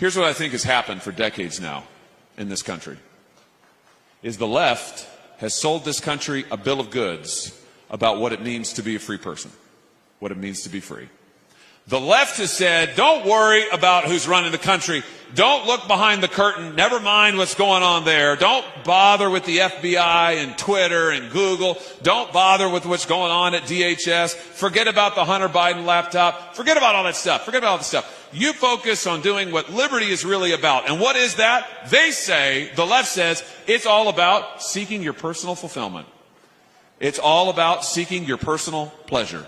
Here's what I think has happened for decades now in this country, is the left has sold this country a bill of goods about what it means to be a free person, what it means to be free. The left has said, don't worry about who's running the country. Don't look behind the curtain. Never mind what's going on there. Don't bother with the FBI and Twitter and Google. Don't bother with what's going on at DHS. Forget about the Hunter Biden laptop. Forget about all that stuff. Forget about all that stuff. You focus on doing what liberty is really about. And what is that? They say, the left says, it's all about seeking your personal fulfillment. It's all about seeking your personal pleasure.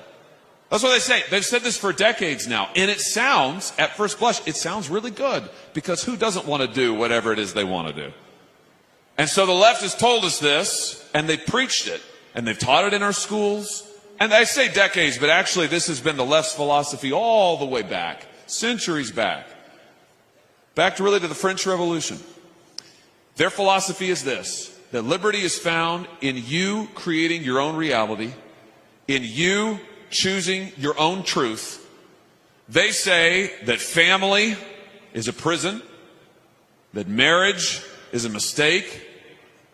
That's what they say. They've said this for decades now. And it sounds, at first blush, it sounds really good. Because who doesn't want to do whatever it is they want to do? And so the left has told us this, and they've preached it, and they've taught it in our schools. And I say decades, but actually this has been the left's philosophy all the way back, centuries back. Back to really to the French Revolution. Their philosophy is this, that liberty is found in you creating your own reality, in you choosing your own truth. They say that family is a prison, that marriage is a mistake,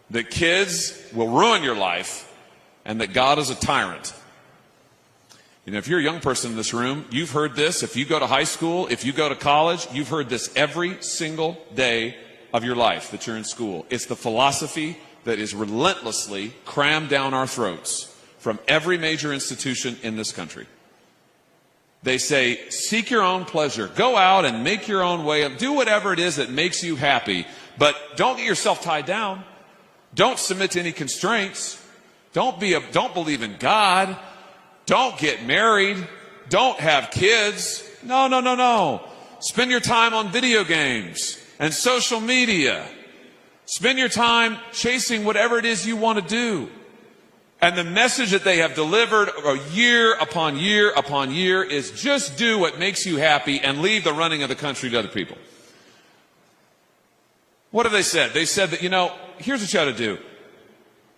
that kids will ruin your life, and that God is a tyrant. You know, if you're a young person in this room, you've heard this. If you go to high school, if you go to college, you've heard this every single day of your life that you're in school. It's the philosophy that is relentlessly crammed down our throats from every major institution in this country. They say, seek your own pleasure. Go out and make your own way. Do whatever it is that makes you happy. But don't get yourself tied down. Don't submit to any constraints. Don't believe in God. Don't get married. Don't have kids. No. Spend your time on video games and social media. Spend your time chasing whatever it is you want to do. And the message that they have delivered year upon year upon year is just do what makes you happy and leave the running of the country to other people. What have they said? They said that, here's what you ought to do.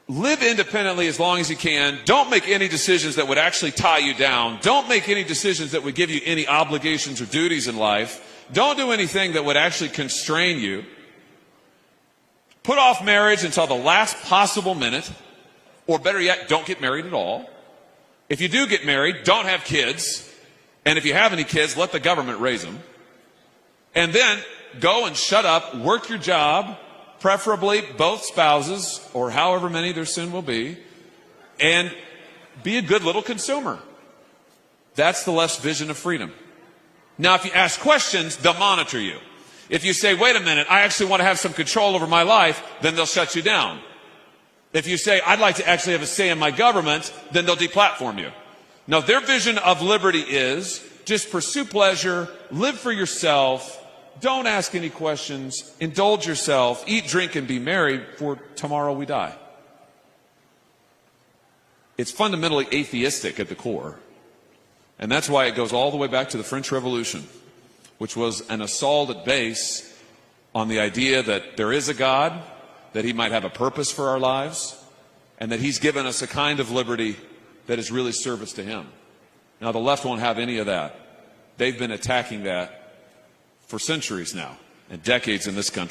Live independently as long as you can. Don't make any decisions that would actually tie you down. Don't make any decisions that would give you any obligations or duties in life. Don't do anything that would actually constrain you. Put off marriage until the last possible minute. Or better yet, don't get married at all. If you do get married, don't have kids. And if you have any kids, let the government raise them. And then go and shut up, work your job, preferably both spouses, or however many there soon will be, and be a good little consumer. That's the left's vision of freedom. Now, if you ask questions, they'll monitor you. If you say, wait a minute, I actually want to have some control over my life, then they'll shut you down. If you say, I'd like to actually have a say in my government, then they'll deplatform you. Now, their vision of liberty is just pursue pleasure, live for yourself, don't ask any questions, indulge yourself, eat, drink, and be merry, for tomorrow we die. It's fundamentally atheistic at the core. And that's why it goes all the way back to the French Revolution, which was an assault at base on the idea that there is a God, that he might have a purpose for our lives, and that he's given us a kind of liberty that is really service to him. Now, the left won't have any of that. They've been attacking that for centuries now, and decades in this country.